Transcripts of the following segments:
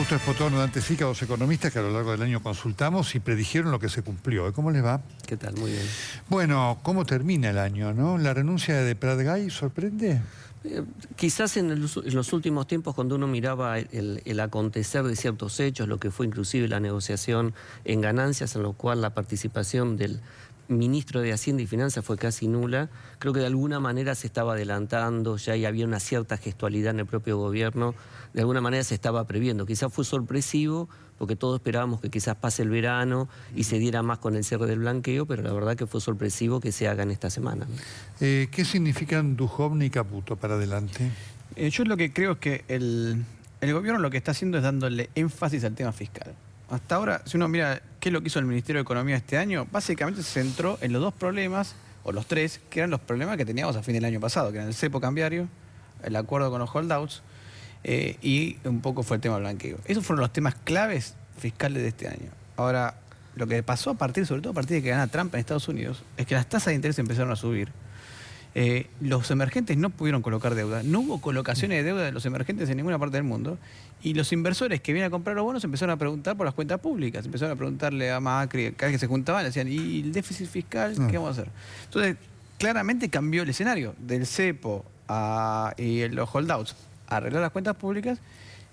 Fausto Espotón, Dante Sica, dos economistas que a lo largo del año consultamos y predijeron lo que se cumplió. ¿Cómo les va? ¿Qué tal? Muy bien. Bueno, ¿cómo termina el año, no? ¿La renuncia de Prat-Gay sorprende? Quizás en los últimos tiempos, cuando uno miraba el acontecer de ciertos hechos, lo que fue inclusive la negociación en ganancias, en lo cual la participación del ministro de Hacienda y Finanzas fue casi nula, creo que de alguna manera se estaba adelantando, ya había una cierta gestualidad en el propio gobierno, de alguna manera se estaba previendo. Quizás fue sorpresivo, porque todos esperábamos que quizás pase el verano y se diera más con el cierre del blanqueo, pero la verdad que fue sorpresivo que se haga en esta semana. ¿Qué significan Duhovne y Caputo para adelante? Yo lo que creo es que el gobierno lo que está haciendo es dándole énfasis al tema fiscal. Hasta ahora, si uno mira qué es lo que hizo el Ministerio de Economía este año, básicamente se centró en los dos problemas, o los tres, que eran los problemas que teníamos a fin del año pasado, que eran el cepo cambiario, el acuerdo con los holdouts, y un poco fue el tema del blanqueo. Esos fueron los temas claves fiscales de este año. Ahora, lo que pasó sobre todo a partir de que gana Trump en Estados Unidos, es que las tasas de interés empezaron a subir. Los emergentes no pudieron colocar deuda, no hubo colocaciones de deuda de los emergentes en ninguna parte del mundo, y los inversores que vienen a comprar los bonos empezaron a preguntar por las cuentas públicas, empezaron a preguntarle a Macri, cada vez que se juntaban, le decían, ¿y el déficit fiscal qué vamos a hacer? Entonces, claramente cambió el escenario del cepo y los holdouts a arreglar las cuentas públicas,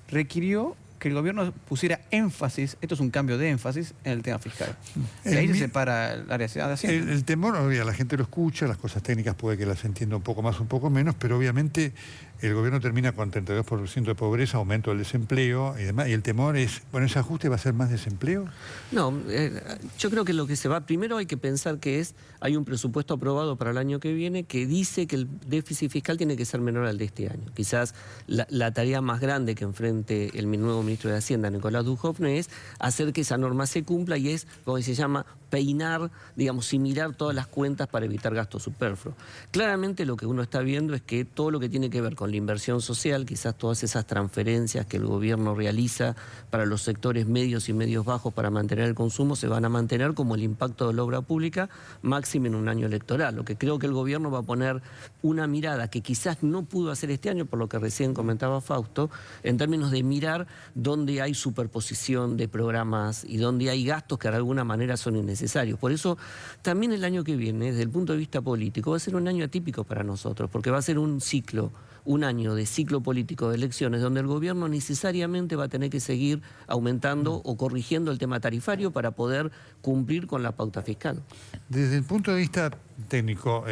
requirió que el gobierno pusiera énfasis, esto es un cambio de énfasis, en el tema fiscal. Y ahí se separa el área de Hacienda. El temor, la gente lo escucha, las cosas técnicas puede que las entienda un poco más, un poco menos, pero obviamente el gobierno termina con 32% de pobreza, aumento del desempleo y demás, y el temor es, bueno, ¿ese ajuste va a ser más desempleo? No, yo creo que lo que se va, primero hay que pensar que hay un presupuesto aprobado para el año que viene que dice que el déficit fiscal tiene que ser menor al de este año. Quizás la tarea más grande que enfrente el nuevo ministro de Hacienda, Nicolás Duhovne, es hacer que esa norma se cumpla y es, como se llama, peinar, digamos, y mirar todas las cuentas para evitar gastos superfluos. Claramente lo que uno está viendo es que todo lo que tiene que ver con la inversión social, quizás todas esas transferencias que el gobierno realiza para los sectores medios y medios bajos para mantener el consumo, se van a mantener como el impacto de la obra pública máximo en un año electoral. Lo que creo que el gobierno va a poner una mirada que quizás no pudo hacer este año, por lo que recién comentaba Fausto, en términos de mirar dónde hay superposición de programas y dónde hay gastos que de alguna manera son innecesarios. Por eso también el año que viene, desde el punto de vista político, va a ser un año atípico para nosotros, porque va a ser un año de ciclo político de elecciones, donde el gobierno necesariamente va a tener que seguir aumentando o corrigiendo el tema tarifario para poder cumplir con la pauta fiscal. Desde el punto de vista técnico,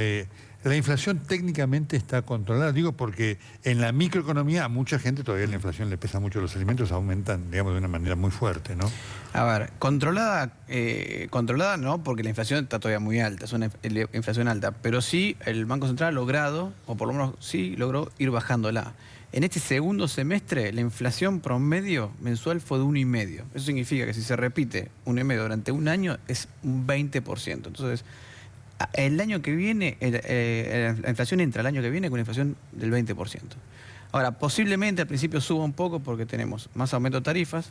la inflación técnicamente está controlada, digo porque en la microeconomía a mucha gente todavía la inflación le pesa mucho, los alimentos aumentan, digamos, de una manera muy fuerte, ¿no? A ver, controlada no, porque la inflación está todavía muy alta, es una inflación alta, pero sí el Banco Central ha logrado, o por lo menos sí logró ir bajándola. En este segundo semestre la inflación promedio mensual fue de 1,5. Eso significa que si se repite 1,5 durante un año es un 20%. Entonces, el año que viene, la inflación entra el año que viene con una inflación del 20%. Ahora, posiblemente al principio suba un poco porque tenemos más aumento de tarifas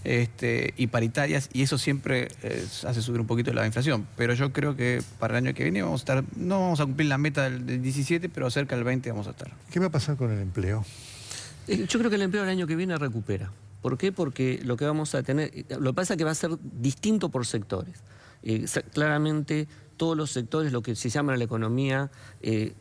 y paritarias, y eso siempre hace subir un poquito la inflación. Pero yo creo que para el año que viene vamos a estar, no vamos a cumplir la meta del 17, pero cerca del 20 vamos a estar. ¿Qué va a pasar con el empleo? Yo creo que el empleo del año que viene recupera. ¿Por qué? Porque lo que vamos a tener, lo que pasa es que va a ser distinto por sectores. Claramente todos los sectores, lo que se llama en la economía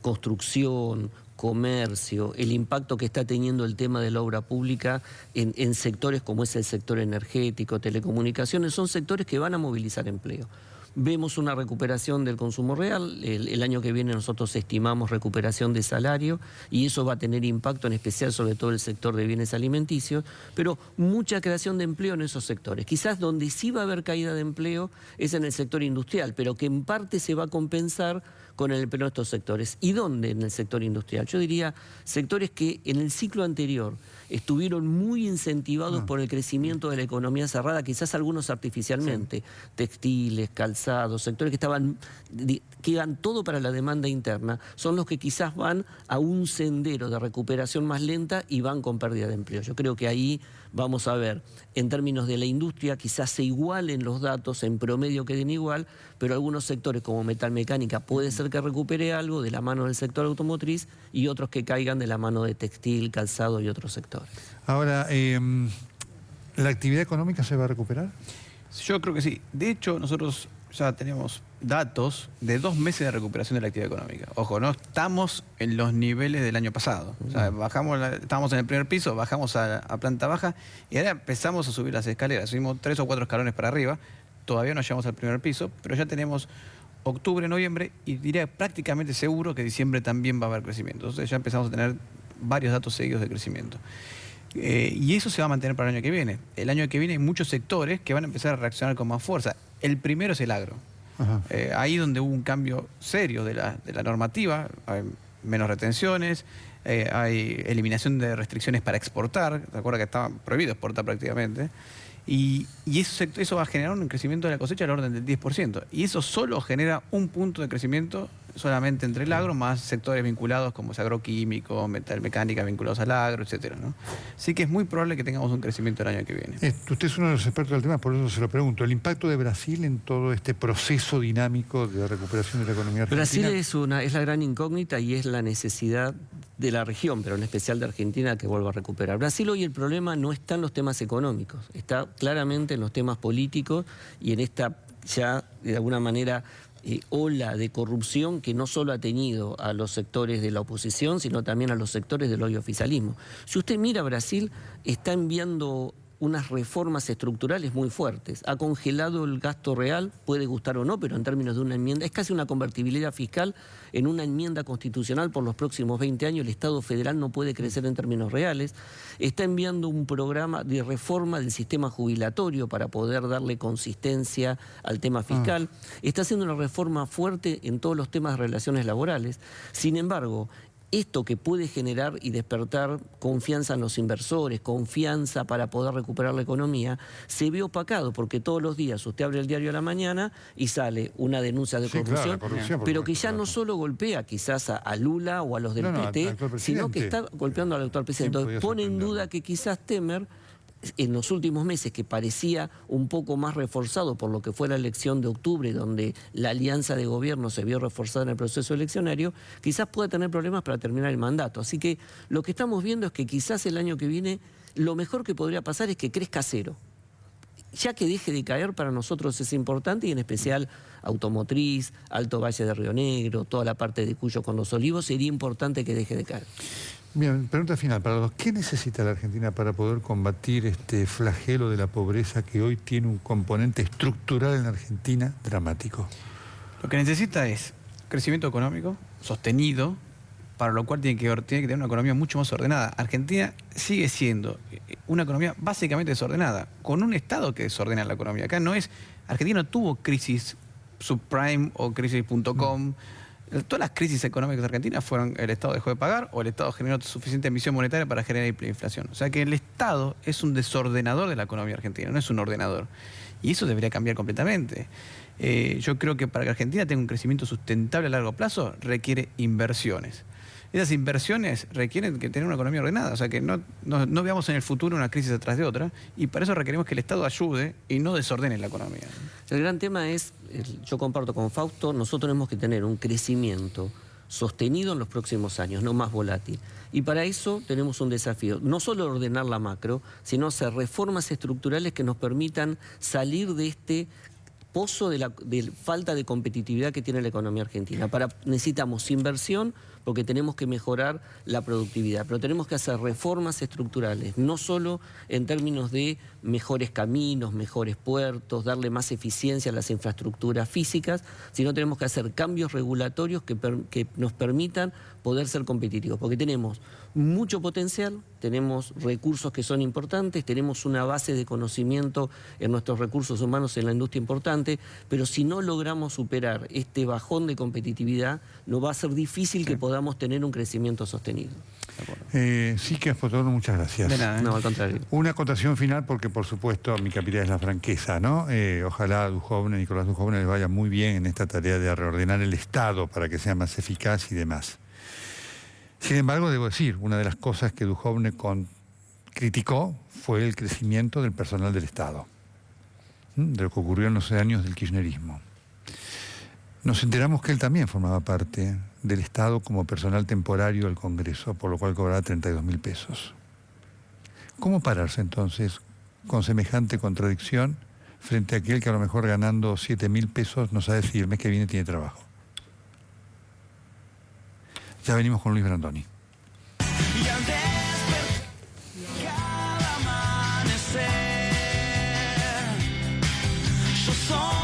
construcción, comercio, el impacto que está teniendo el tema de la obra pública en sectores como es el sector energético, telecomunicaciones, son sectores que van a movilizar empleo. Vemos una recuperación del consumo real, el año que viene nosotros estimamos recuperación de salario y eso va a tener impacto en especial sobre todo el sector de bienes alimenticios, pero mucha creación de empleo en esos sectores. Quizás donde sí va a haber caída de empleo es en el sector industrial, pero que en parte se va a compensar con el empleo de estos sectores. ¿Y dónde en el sector industrial? Yo diría sectores que en el ciclo anterior estuvieron muy incentivados por el crecimiento de la economía cerrada, quizás algunos artificialmente, textiles, calzados, sectores que iban todo para la demanda interna, son los que quizás van a un sendero de recuperación más lenta y van con pérdida de empleo. Yo creo que ahí vamos a ver, en términos de la industria, quizás se igualen los datos, en promedio queden igual, pero algunos sectores como metalmecánica puede ser que recupere algo de la mano del sector automotriz y otros que caigan de la mano de textil, calzado y otros sectores. Ahora, ¿La actividad económica se va a recuperar? Yo creo que sí. De hecho, nosotros ya tenemos datos de 2 meses de recuperación de la actividad económica. Ojo, no estamos en los niveles del año pasado. O sea, estábamos en el primer piso, bajamos a planta baja y ahora empezamos a subir las escaleras. Subimos 3 o 4 escalones para arriba. Todavía no llegamos al primer piso, pero ya tenemos octubre, noviembre y diría prácticamente seguro que diciembre también va a haber crecimiento. Entonces ya empezamos a tener varios datos seguidos de crecimiento. Y eso se va a mantener para el año que viene. El año que viene hay muchos sectores que van a empezar a reaccionar con más fuerza. El primero es el agro. Ahí donde hubo un cambio serio de la normativa, hay menos retenciones, hay eliminación de restricciones para exportar. ¿Te acuerdas que estaba prohibido exportar prácticamente? Y eso va a generar un crecimiento de la cosecha al orden del 10%. Y eso solo genera un punto de crecimiento solamente entre el agro, más sectores vinculados como es agroquímico, metalmecánica vinculados al agro, etcétera, ¿no? Así que es muy probable que tengamos un crecimiento el año que viene. Usted es uno de los expertos del tema, por eso se lo pregunto. ¿El impacto de Brasil en todo este proceso dinámico de recuperación de la economía argentina? Brasil es la gran incógnita y es la necesidad de la región, pero en especial de Argentina, que vuelva a recuperar. Brasil hoy el problema no está en los temas económicos, está claramente en los temas políticos y en esta ya de alguna manera ola de corrupción que no solo ha tenido a los sectores de la oposición, sino también a los sectores del hoy oficialismo. Si usted mira, Brasil está enviando unas reformas estructurales muy fuertes. Ha congelado el gasto real, puede gustar o no, pero en términos de una enmienda, es casi una convertibilidad fiscal en una enmienda constitucional por los próximos 20 años. El Estado federal no puede crecer en términos reales. Está enviando un programa de reforma del sistema jubilatorio para poder darle consistencia al tema fiscal. Está haciendo una reforma fuerte en todos los temas de relaciones laborales. Sin embargo, esto que puede generar y despertar confianza en los inversores, confianza para poder recuperar la economía, se ve opacado porque todos los días usted abre el diario a la mañana y sale una denuncia de corrupción, claro, pero que ya no solo golpea quizás a Lula o a los del PT, sino que está golpeando al actual presidente. Entonces pone en duda que quizás Temer, en los últimos meses, que parecía un poco más reforzado por lo que fue la elección de octubre, donde la alianza de gobierno se vio reforzada en el proceso eleccionario, quizás pueda tener problemas para terminar el mandato. Así que lo que estamos viendo es que quizás el año que viene lo mejor que podría pasar es que crezca cero. Ya que deje de caer, para nosotros es importante, y en especial automotriz, Alto Valle de Río Negro, toda la parte de Cuyo con los Olivos, sería importante que deje de caer. Bien, pregunta final para los dos. ¿Qué necesita la Argentina para poder combatir este flagelo de la pobreza que hoy tiene un componente estructural en la Argentina dramático? Lo que necesita es crecimiento económico sostenido, para lo cual tiene que tener una economía mucho más ordenada. Argentina sigue siendo una economía básicamente desordenada, con un Estado que desordena la economía. Acá no es... Argentina no tuvo crisis subprime o crisis.com. Todas las crisis económicas de Argentina fueron el Estado dejó de pagar o el Estado generó suficiente emisión monetaria para generar hiperinflación. O sea que el Estado es un desordenador de la economía argentina, no es un ordenador. Y eso debería cambiar completamente. Yo creo que para que Argentina tenga un crecimiento sustentable a largo plazo requiere inversiones. Esas inversiones requieren que tener una economía ordenada, o sea que no veamos en el futuro una crisis atrás de otra, y para eso requerimos que el Estado ayude y no desordene la economía. El gran tema es, yo comparto con Fausto, nosotros tenemos que tener un crecimiento sostenido en los próximos años, no más volátil. Y para eso tenemos un desafío, no solo ordenar la macro, sino hacer reformas estructurales que nos permitan salir de este pozo de falta de competitividad que tiene la economía argentina. Necesitamos inversión porque tenemos que mejorar la productividad, pero tenemos que hacer reformas estructurales, no solo en términos de mejores caminos, mejores puertos, darle más eficiencia a las infraestructuras físicas, sino tenemos que hacer cambios regulatorios que nos permitan poder ser competitivos, porque tenemos mucho potencial, tenemos recursos que son importantes, tenemos una base de conocimiento en nuestros recursos humanos en la industria importante, pero si no logramos superar este bajón de competitividad, nos va a ser difícil que podamos tener un crecimiento sostenido. Sí, que muchas gracias. De nada, No, al contrario. Una acotación final, porque por supuesto mi capital es la franqueza, ¿no? Ojalá a Nicolás Duhovne les vaya muy bien en esta tarea de reordenar el Estado para que sea más eficaz y demás. Sin embargo, debo decir, una de las cosas que Duhovne criticó fue el crecimiento del personal del Estado, de lo que ocurrió en los años del kirchnerismo. Nos enteramos que él también formaba parte del Estado como personal temporario del Congreso, por lo cual cobraba 32.000 pesos. ¿Cómo pararse entonces con semejante contradicción frente a aquel que a lo mejor ganando 7.000 pesos no sabe si el mes que viene tiene trabajo? Ya venimos con Luis Brandoni. Y al despertar cada amanecer, yo soy